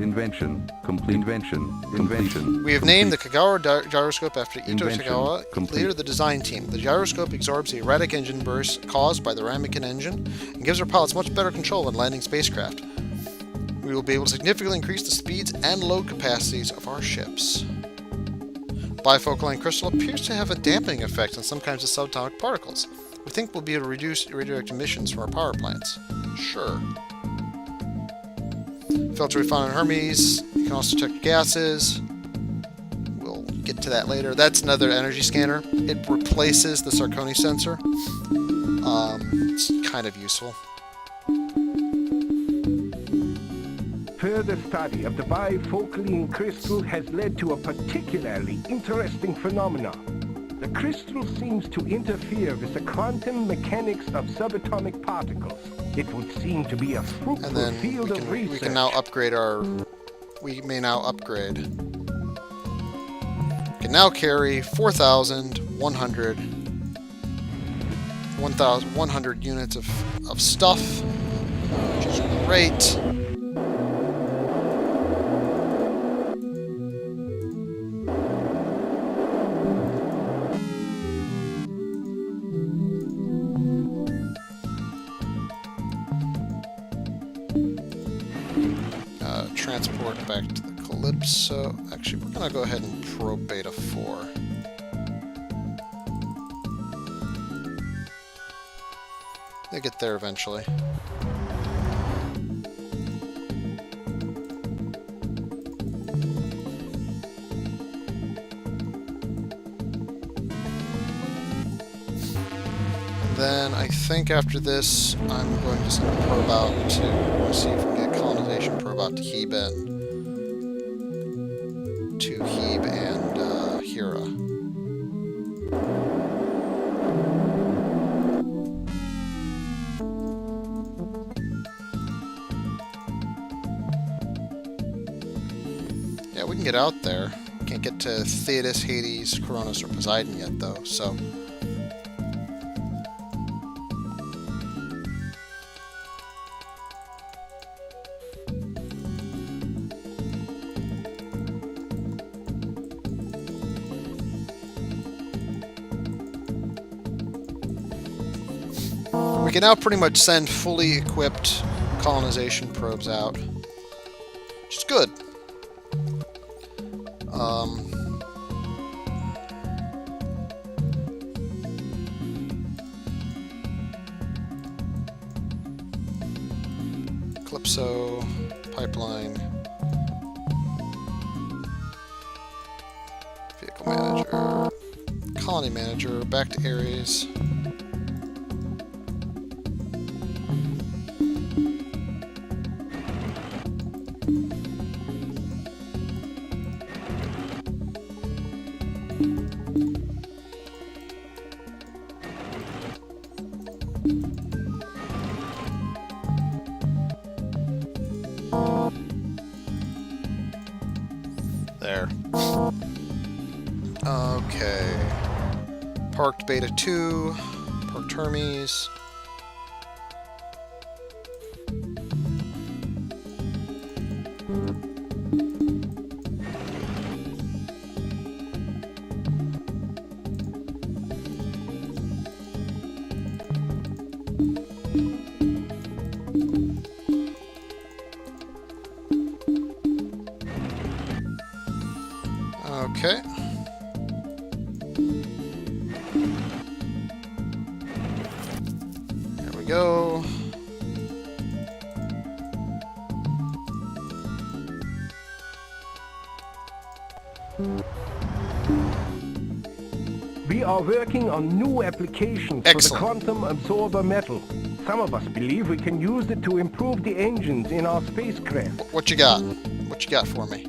Invention. Complete. Invention. We have named the Kagawa gyroscope after Ito Invention Kagawa, complete. leader of the design team. The gyroscope absorbs the erratic engine bursts caused by the Ramekin engine and gives our pilots much better control when landing spacecraft. We will be able to significantly increase the speeds and load capacities of our ships. Bifocalline crystal appears to have a dampening effect on some kinds of subatomic particles. We think we'll be able to reduce radioactive emissions from our power plants. Sure. Filter we found in Hermes. You can also detect gases. We'll get to that later. That's another energy scanner. It replaces the Sarconi sensor. It's kind of useful. Further study of the bifocalline crystal has led to a particularly interesting phenomenon. The crystal seems to interfere with the quantum mechanics of subatomic particles. It would seem to be a fruitful field of research. We can now upgrade our... We may now upgrade. We can now carry 4,100 units of stuff, which is great. Transport back to the Calypso. Actually, we're going to go ahead and probe Beta 4. They get there eventually. And then I think after this, I'm going to send a probe out to see if we can get a colonization probe out to Hebe and Hera. Yeah, we can get out there. Can't get to Thetis, Hades, Coronis, or Poseidon yet, though, so... We can now pretty much send fully equipped colonization probes out, which is good. Calypso, pipeline, vehicle manager, colony manager, back to Ares. There. Okay. Parked Beta 2. Parked Hermes. Okay. There we go. We are working on new applications for the quantum absorber metal. Some of us believe we can use it to improve the engines in our spacecraft. What you got? What you got for me?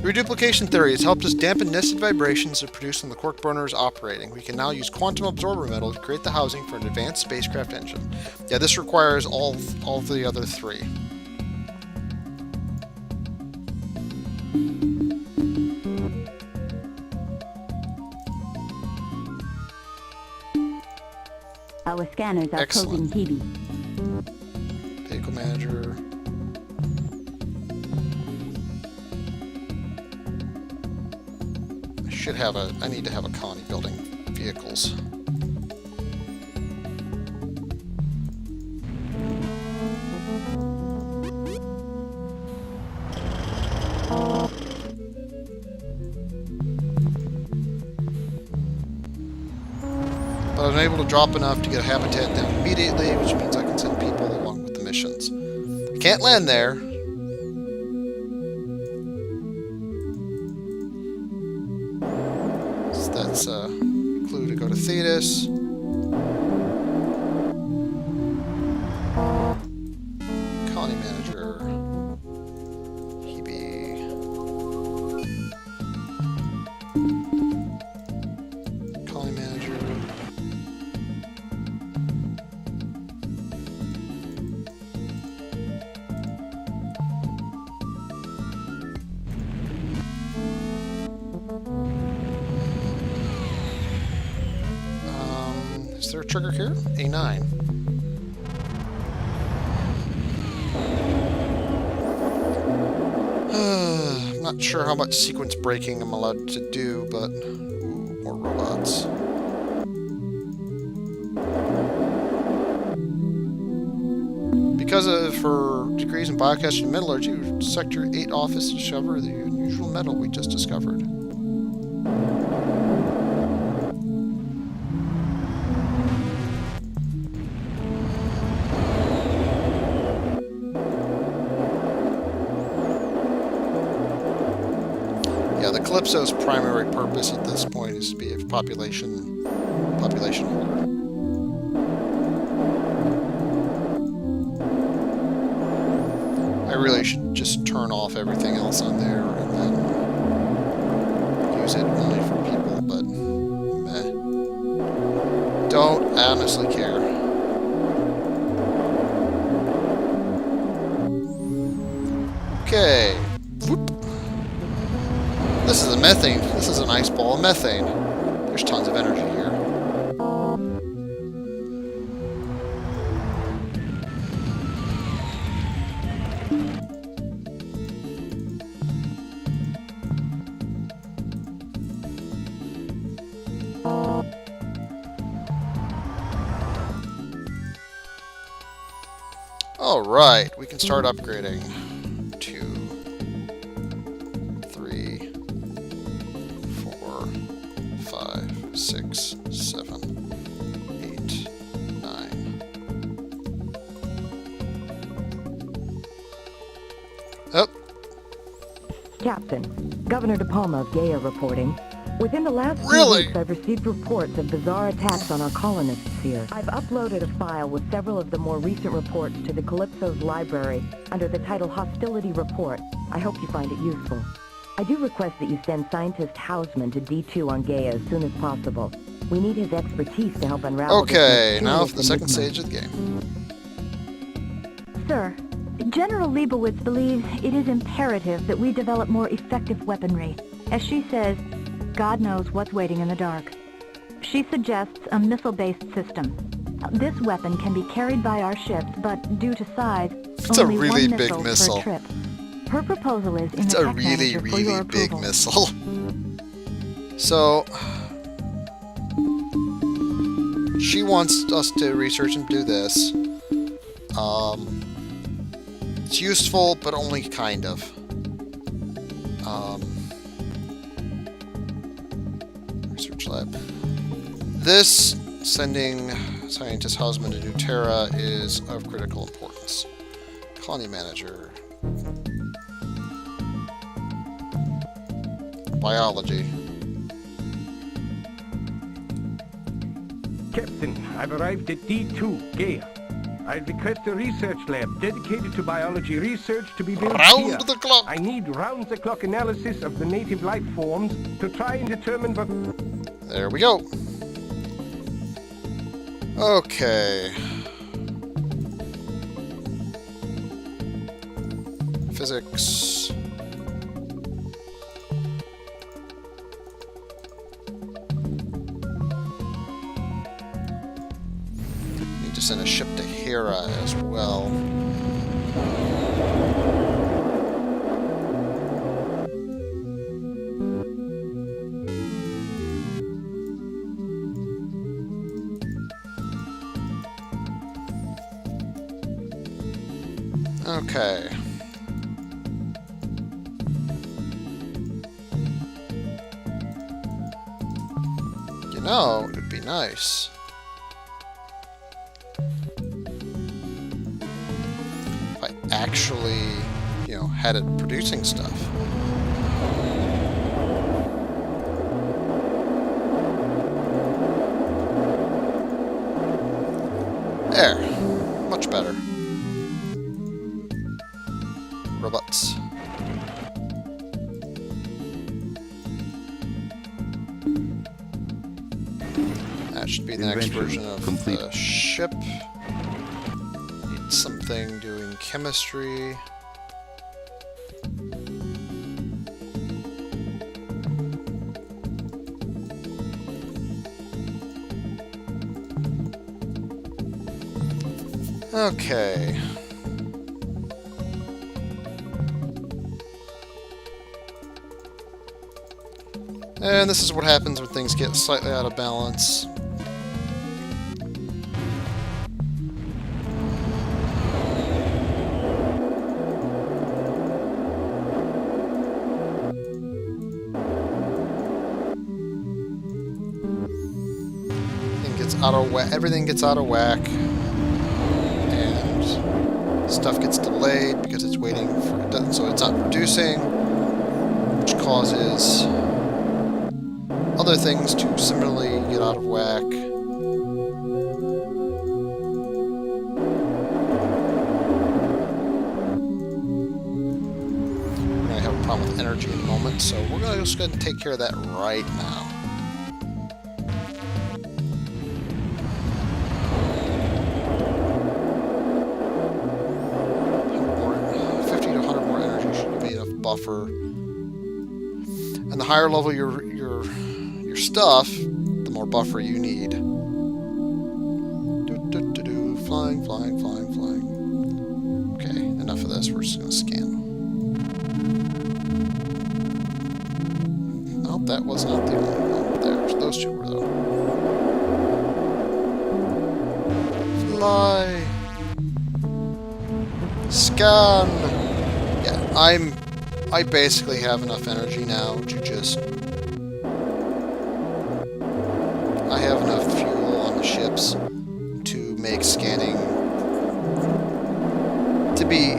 Reduplication theory has helped us dampen nested vibrations that produce when the quark burner is operating. We can now use quantum absorber metal to create the housing for an advanced spacecraft engine. Yeah, this requires all the other three. Our scanners are coding Hebe. Vehicle manager. should have a... I need to have a colony building vehicles. But I'm able to drop enough to get a habitat down immediately, which means I can send people along with the missions. I can't land there. So that's a clue to go to Thetis. Colony manager. Hebe. Colony manager. Is there a trigger here? A9. I'm not sure how much sequence breaking I'm allowed to do, but... Ooh, more robots. Because of her degrees in biochemistry and metallurgy, Sector 8 office discovered the unusual metal we just discovered. Yeah, the Calypso's primary purpose at this point is to be a population holder. I really should just turn off everything else on there and then use it only for people, but meh. Don't honestly care. Okay. Whoop. This is a methane. This is a nice ball of methane. There's tons of energy here. Alright, we can start upgrading. 2, 3, 4, 5, 6, 7, 8, 9. Oh. Captain, Governor De Palma of Gaia reporting. Within the last few Really? weeks, I've received reports of bizarre attacks on our colonists here. I've uploaded a file with several of the more recent reports to the Calypso's library under the title Hostility Report. I hope you find it useful. I do request that you send scientist Hausman to D2 on Gaia as soon as possible. We need his expertise to help unravel Okay, this now mysterious for the second enigma. stage of the game. Sir, General Leibowitz believes it is imperative that we develop more effective weaponry. As she says, God knows what's waiting in the dark. She suggests a missile-based system. This weapon can be carried by our ships, but due to size, It's a only really one big missile missile. per trip. Her proposal is in It's the a tech really, manager for your really big approval. missile. So, she wants us to research and do this. It's useful, but only kind of. Research lab. This, sending scientist Hausman to Nuterra, is of critical importance. Colony manager. Biology. Captain, I've arrived at D2, Gaia. I request a research lab dedicated to biology research to be built Round here. the clock. I need round-the-clock analysis of the native life forms to try and determine what... There we go. Okay. Physics. Need to send a ship to Hera as well. Okay. You know, it'd be nice if I actually, you know, had it producing stuff. There. Much better. Robots. That should be the next Invention version of complete. the ship. Need something doing chemistry. Okay. And this is what happens when things get slightly out of balance. Everything gets out of whack, and stuff gets delayed because it's waiting for it, so it's not producing, which causes other things to similarly get out of whack. We're going to have a problem with energy in a moment, so we're going to just go ahead and take care of that right now. 50 to 100 more energy should be enough buffer. And the higher level your stuff, the more buffer you need. Flying, flying, flying, flying. Okay, enough of this. We're just going to scan. Nope, that was not the only one. There's those two were though. Fly. Scan. Yeah, I basically have enough energy now to just... I have enough fuel on the ships to make scanning... to be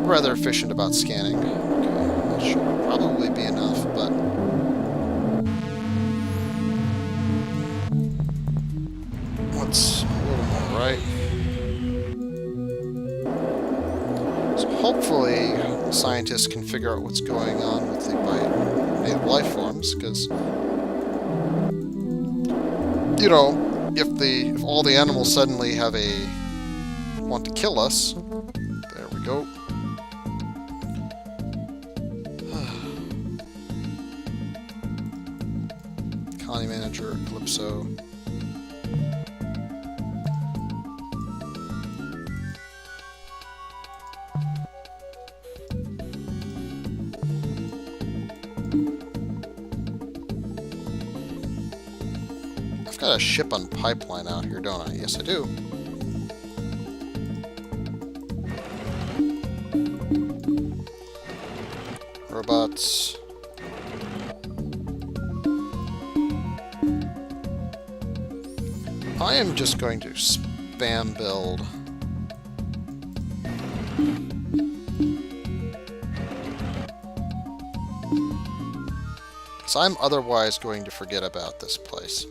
rather efficient about scanning. Okay, that should probably be enough, but... Let's a little more, right? So hopefully scientists can figure out what's going on with the native life forms, because you know, if all the animals suddenly want to kill us, there we go. Colony manager, Calypso. I've got a ship on pipeline out here, don't I? Yes, I do. Robots. I am just going to spam build. Because I'm otherwise going to forget about this place.